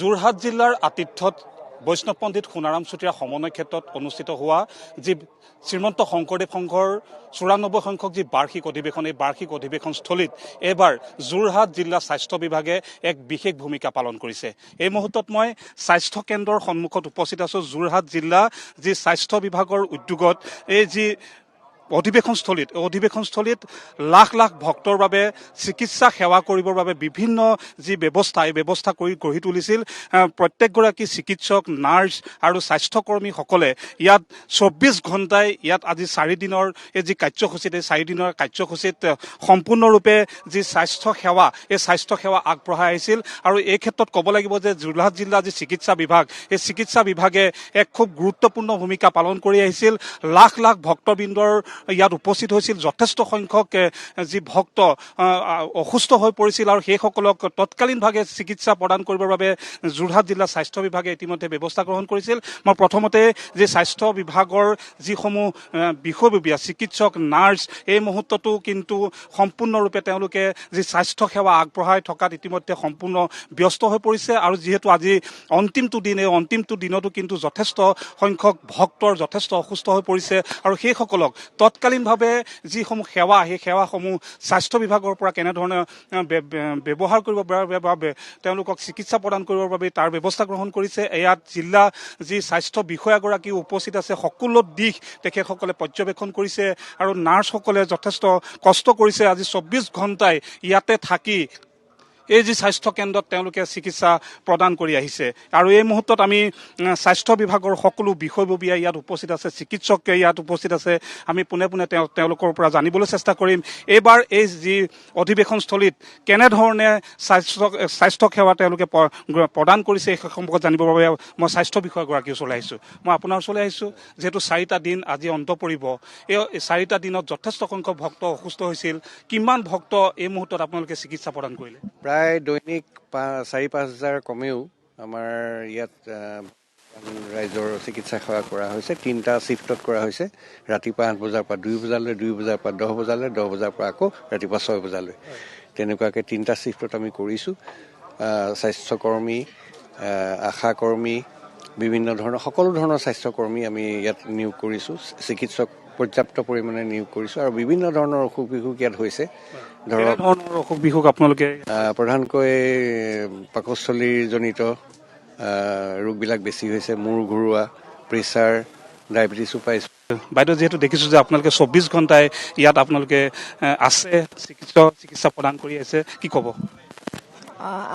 যোৰহাট জিলাৰ আতিথ্যত বৈষ্ণৱ পণ্ডিত সোণাৰাম চুতীয়াৰ সমন্বয় ক্ষেত্ৰত অনুষ্ঠিত হোৱা যি শ্ৰীমন্ত শংকৰদেৱ সংঘৰ ৯৪ সংখ্যক যি বাৰ্ষিক অধিৱেশন, এই বাৰ্ষিক অধিৱেশনস্থলীত এইবাৰ যোৰহাট জিলা স্বাস্থ্য বিভাগে এক বিশেষ ভূমিকা পালন কৰিছে। এই মুহূৰ্তত মই স্বাস্থ্য কেন্দ্ৰৰ সন্মুখত উপস্থিত আছোঁ। যোৰহাট জিলা যি স্বাস্থ্য বিভাগৰ উদ্যোগত এই যি অধিৱেশনস্থলীত লাখ লাখ ভক্তৰ বাবে চিকিৎসা সেৱা কৰিবৰ বাবে বিভিন্ন যি ব্যৱস্থা, এই ব্যৱস্থা কৰি গঢ়ি তুলিছিল প্ৰত্যেকগৰাকী চিকিৎসক, নাৰ্ছ আৰু স্বাস্থ্যকৰ্মীসকলে। ইয়াত ২৪ ঘণ্টাই ইয়াত আজি ৪ দিনৰ এই যি কাৰ্যসূচীত, এই ৪ দিনৰ কাৰ্যসূচীত সম্পূৰ্ণৰূপে যি স্বাস্থ্য সেৱা, এই স্বাস্থ্য সেৱা আগবঢ়াই আহিছিল। আৰু এই ক্ষেত্ৰত ক'ব লাগিব যে যোৰহাট জিলা যি চিকিৎসা বিভাগ, এই চিকিৎসা বিভাগে এক খুব গুৰুত্বপূৰ্ণ ভূমিকা পালন কৰি আহিছিল। লাখ লাখ ভক্তবৃন্দৰ ইয়াত উপস্থিত হৈছিল। যথেষ্ট সংখ্যক যি ভক্ত অসুস্থ হৈ পৰিছিল আৰু সেইসকলক তৎকালীনভাৱে চিকিৎসা প্ৰদান কৰিবৰ বাবে যোৰহাট জিলা স্বাস্থ্য বিভাগে ইতিমধ্যে ব্যৱস্থা গ্ৰহণ কৰিছিল। মই প্ৰথমতে যি স্বাস্থ্য বিভাগৰ যিসমূহ বিষয়ববীয়া চিকিৎসক, নাৰ্ছ, এই মুহূৰ্ততো কিন্তু সম্পূৰ্ণৰূপে তেওঁলোকে যি স্বাস্থ্য সেৱা আগবঢ়াই থকাত ইতিমধ্যে সম্পূৰ্ণ ব্যস্ত হৈ পৰিছে। আৰু যিহেতু আজি অন্তিমটো দিন, এই অন্তিমটো দিনতো কিন্তু যথেষ্ট সংখ্যক ভক্তৰ যথেষ্ট অসুস্থ হৈ পৰিছে আৰু সেইসকলক তৎকালীনভাৱে যিসমূহ সেৱা, সেই সেৱাসমূহ স্বাস্থ্য বিভাগৰ পৰা কেনেধৰণে ব্যৱহাৰ কৰিব বাবে তেওঁলোকক চিকিৎসা প্ৰদান কৰিবৰ বাবে তাৰ ব্যৱস্থা গ্ৰহণ কৰিছে। ইয়াত জিলা যি স্বাস্থ্য বিষয়াগৰাকীও উপস্থিত আছে। সকলো দিশ তেখেতসকলে পৰ্যবেক্ষণ কৰিছে আৰু নাৰ্ছসকলে যথেষ্ট কষ্ট কৰিছে। আজি ২৪ ঘণ্টাই ইয়াতে থাকি এই যি স্বাস্থ্য কেন্দ্ৰত তেওঁলোকে চিকিৎসা প্ৰদান কৰি আহিছে। আৰু এই মুহূৰ্তত আমি স্বাস্থ্য বিভাগৰ সকলো বিষয়ববীয়া ইয়াত উপস্থিত আছে, চিকিৎসক ইয়াত উপস্থিত আছে। আমি পোনে পোনে তেওঁলোকৰ পৰা জানিবলৈ চেষ্টা কৰিম এইবাৰ এই যি অধিৱেশনস্থলীত কেনেধৰণে স্বাস্থ্য সেৱা তেওঁলোকে প্ৰদান কৰিছে এই সম্পৰ্কত জানিবৰ বাবে মই স্বাস্থ্য বিষয়াগৰাকীৰ ওচৰলৈ আহিছোঁ। মই আপোনাৰ ওচৰলৈ আহিছোঁ যিহেতু ৪টা দিন আজি অন্ত পৰিব। এই ৪টা দিনত যথেষ্ট সংখ্যক ভক্ত অসুস্থ হৈছিল। কিমান ভক্ত এই মুহূৰ্তত আপোনালোকে চিকিৎসা প্ৰদান কৰিলে? প্ৰায় দৈনিক ৪-৫ হাজাৰ কমেও আমাৰ ইয়াত ৰাইজৰ চিকিৎসা সেৱা কৰা হৈছে। 3টা শ্বিফ্টত কৰা হৈছে। ৰাতিপুৱা ৮ বজাৰ পৰা 2 বজালৈ, 2 বজাৰ পৰা 10 বজালৈ, 10 বজাৰ পৰা আকৌ ৰাতিপুৱা 6 বজালৈ, তেনেকুৱাকৈ 3টা শ্বিফ্টত আমি কৰিছোঁ। স্বাস্থ্যকৰ্মী, আশাকৰ্মী, বিভিন্ন ধৰণৰ সকলো ধৰণৰ স্বাস্থ্যকৰ্মী আমি ইয়াত নিয়োগ কৰিছোঁ। চিকিৎসক পৰ্যাপ্ত পৰিমাণে নিয়োগ কৰিছোঁ আৰু বিভিন্ন ধৰণৰ অসুখ বিসুখ ইয়াত হৈছে। ধৰক অসুখ বিসুখ আপোনালোকে প্ৰধানকৈ পাকস্থলীজনিত ৰোগবিলাক বেছি হৈছে। মূৰ ঘূৰোৱা, প্ৰেছাৰ, ডায়েবেটিছো পাইছোঁ। বাইদেউ, যিহেতু দেখিছোঁ যে আপোনালোকে ২৪ ঘণ্টাই ইয়াত আপোনালোকে আছে, চিকিৎসা প্ৰদান কৰি আছে, কি ক'ব?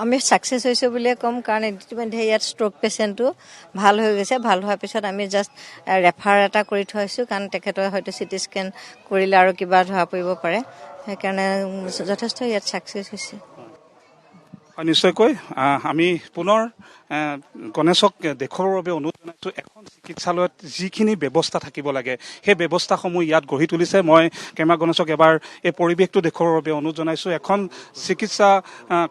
আমি ছাকচেছ হৈছোঁ বুলিয়ে ক'ম, কাৰণ ইতিমধ্যে ইয়াত ষ্ট্ৰক পেচেণ্টটো ভাল হৈ গৈছে। ভাল হোৱাৰ পিছত আমি জাষ্ট ৰেফাৰ এটা কৰি থৈছোঁ, কাৰণ তেখেতৰ হয়তো চিটি স্কেন কৰিলে আৰু কিবা ধৰা পৰিব পাৰে। সেইকাৰণে যথেষ্ট ইয়াত ছাকচেছ হৈছে। নিশ্চয়কৈ আমি পুনৰ গণেশক দেখুৱাবৰ বাবে অনুৰোধ জনাইছোঁ। এখন চিকিৎসালয়ত যিখিনি ব্যৱস্থা থাকিব লাগে সেই ব্যৱস্থাসমূহ ইয়াত গঢ়ি তুলিছে। মই কেমেৰা গণেশক এবাৰ এই পৰিৱেশটো দেখুৱাবৰ বাবে অনুৰোধ জনাইছোঁ। এখন চিকিৎসা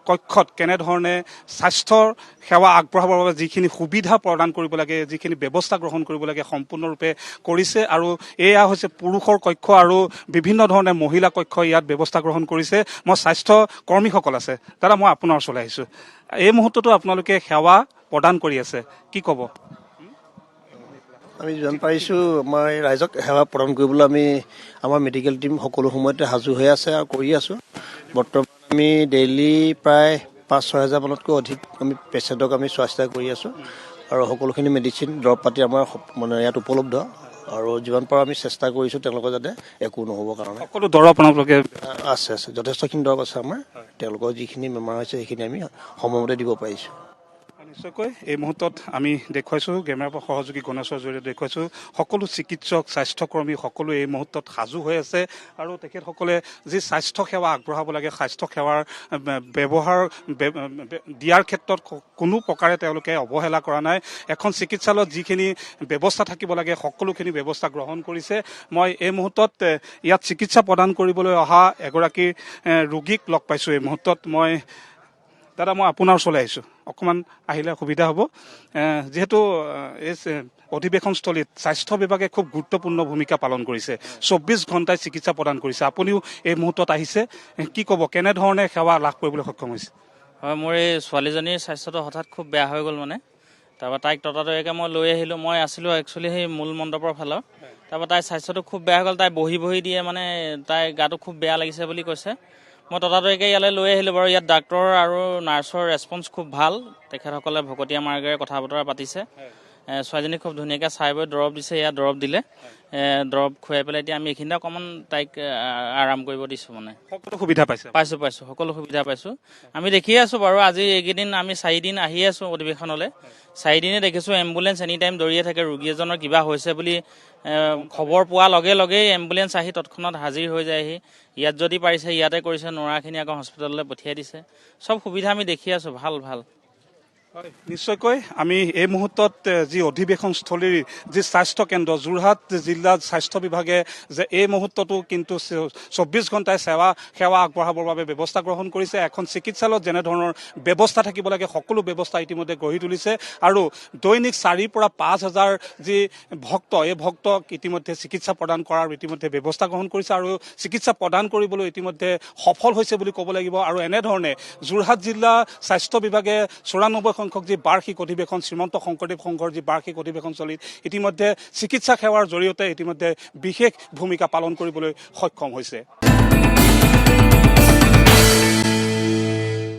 কক্ষত কেনেধৰণে স্বাস্থ্যৰ সেৱা আগবঢ়াবৰ বাবে যিখিনি সুবিধা প্ৰদান কৰিব লাগে, যিখিনি ব্যৱস্থা গ্ৰহণ কৰিব লাগে সম্পূৰ্ণৰূপে কৰিছে। আৰু এয়া হৈছে পুৰুষৰ কক্ষ আৰু বিভিন্ন ধৰণে মহিলা কক্ষ ইয়াত ব্যৱস্থা গ্ৰহণ কৰিছে। মই স্বাস্থ্য কৰ্মীসকল আছে, দাদা মই আপোনাৰ ওচৰলৈ আহিছোঁ। এই মুহূৰ্ততো আপোনালোকে সেৱা প্ৰদান কৰি আছে, কি ক'ব? আমি যিমান পাৰিছোঁ আমাৰ ৰাইজক সেৱা প্ৰদান কৰিবলৈ আমাৰ মেডিকেল টীম সকলো সময়তে সাজু হৈ আছে আৰু কৰি আছোঁ। বৰ্তমান আমি ডেইলি প্ৰায় ৫-৬ হাজাৰ মানতকৈ অধিক আমি পেচেণ্টক আমি চোৱা চিতা কৰি আছোঁ আৰু সকলোখিনি মেডিচিন, দৰৱ পাতি আমাৰ ইয়াত উপলব্ধ। আৰু যিমান পাৰোঁ আমি চেষ্টা কৰিছোঁ তেওঁলোকৰ যাতে একো নহ'বৰ কাৰণে। সকলো দৰৱ আপোনালোকে আছে, যথেষ্টখিনি দৰৱ আছে আমাৰ। তেওঁলোকৰ যিখিনি বেমাৰ হৈছে সেইখিনি আমি সময়মতে দিব পাৰিছোঁ। নিশ্চয়কৈ এই মুহূৰ্তত আমি দেখুৱাইছোঁ, কেমেৰাৰ সহযোগী গণেশৰ জৰিয়তে দেখুৱাইছোঁ, সকলো চিকিৎসক, স্বাস্থ্যকৰ্মী সকলো এই মুহূৰ্তত সাজু হৈ আছে আৰু তেখেতসকলে যি স্বাস্থ্য সেৱা আগবঢ়াব লাগে, স্বাস্থ্য সেৱাৰ ব্যৱহাৰ দিয়াৰ ক্ষেত্ৰত কোনো প্ৰকাৰে তেওঁলোকে অৱহেলা কৰা নাই। এখন চিকিৎসালয়ত যিখিনি ব্যৱস্থা থাকিব লাগে সকলোখিনি ব্যৱস্থা গ্ৰহণ কৰিছে। মই এই মুহূৰ্তত ইয়াত চিকিৎসা প্ৰদান কৰিবলৈ অহা এগৰাকী ৰোগীক লগ পাইছোঁ। এই মুহূৰ্তত দাদা মই আপোনাৰ ওচৰলৈ আহিছোঁ, অকণমান আহিলে সুবিধা হ'ব। যিহেতু এই অধিৱেশনস্থলীত স্বাস্থ্য বিভাগে খুব গুৰুত্বপূৰ্ণ ভূমিকা পালন কৰিছে, ২৪ ঘণ্টাই চিকিৎসা প্ৰদান কৰিছে। আপুনিও এই মুহূৰ্তত আহিছে, কি ক'ব, কেনেধৰণে সেৱা লাভ কৰিবলৈ সক্ষম হৈছে? হয়, মোৰ এই ছোৱালীজনীৰ স্বাস্থ্যটো হঠাৎ খুব বেয়া হৈ গ'ল মানে। তাৰপৰা তাইক ততাতৈয়াকৈ মই লৈ আহিলোঁ। মই আছিলোঁ একচুৱেলি সেই মূল মণ্ডপৰ ফালৰ। তাৰপৰা তাইৰ স্বাস্থ্যটো খুব বেয়া হৈ গ'ল। তাই বহি বহি দিয়ে মানে তাইৰ গাটো খুব বেয়া লাগিছে বুলি কৈছে। মই ততাতৈয়াকৈ ইয়ালৈ লৈ আহিলোঁ বাৰু। ইয়াত ডাক্তৰ আৰু নাৰ্ছৰ ৰেছপন্স খুব ভাল। তেখেতসকলে ভকতীয়া মাৰ্গেৰে কথা বতৰা পাতিছে। ছোৱালীজনীক খুব ধুনীয়াকৈ চাই বৈ দৰৱ দিছে, ইয়াত দৰৱ দিলে। দৰৱ খুৱাই পেলাই এতিয়া আমি এইখিনিতে অকণমান তাইক আৰাম কৰিব দিছোঁ মানে। সকলো সুবিধা পাইছে? পাইছোঁ, সকলো সুবিধা পাইছোঁ। আমি দেখিয়ে আছোঁ বাৰু, আজি এইকেইদিন আমি 4 দিন আহিয়ে আছোঁ অধিৱেশনলৈ। 4 দিনে দেখিছোঁ এম্বুলেঞ্চ এনি টাইম দৌৰিয়ে থাকে। ৰোগী এজনৰ কিবা হৈছে বুলি খবৰ পোৱাৰ লগে লগেই এম্বুলেঞ্চ আহি তৎক্ষণাত হাজিৰ হৈ যায়হি। ইয়াত যদি পাৰিছে ইয়াতে কৰিছে, নোৱাৰাখিনি আকৌ হস্পিটেললৈ পঠিয়াই দিছে। চব সুবিধা আমি দেখি আছোঁ, ভাল ভাল। হয়, নিশ্চয়কৈ আমি এই মুহূৰ্তত যি অধিৱেশনস্থলীৰ যি স্বাস্থ্য কেন্দ্ৰ যোৰহাট জিলাত স্বাস্থ্য বিভাগে যে এই মুহূৰ্ততো কিন্তু 24 ঘণ্টাই সেৱা আগবঢ়াবৰ বাবে ব্যৱস্থা গ্ৰহণ কৰিছে। এখন চিকিৎসালয়ত যেনেধৰণৰ ব্যৱস্থা থাকিব লাগে সকলো ব্যৱস্থা ইতিমধ্যে গঢ়ি তুলিছে আৰু দৈনিক 4,000 পৰা 5,000 যি ভক্ত, এই ভক্তক ইতিমধ্যে চিকিৎসা প্ৰদান কৰাৰ ইতিমধ্যে ব্যৱস্থা গ্ৰহণ কৰিছে আৰু চিকিৎসা প্ৰদান কৰিবলৈ ইতিমধ্যে সফল হৈছে বুলি ক'ব লাগিব। আৰু এনেধৰণে যোৰহাট জিলা স্বাস্থ্য বিভাগে 94 সংখ্যক যি বাৰ্ষিক অধিৱেশন, শ্ৰীমন্ত শংকৰদেৱ সংঘৰ যি বাৰ্ষিক অধিৱেশনস্থলীত ইতিমধ্যে চিকিৎসা সেৱাৰ জৰিয়তে ইতিমধ্যে বিশেষ ভূমিকা পালন কৰিবলৈ সক্ষম হৈছে।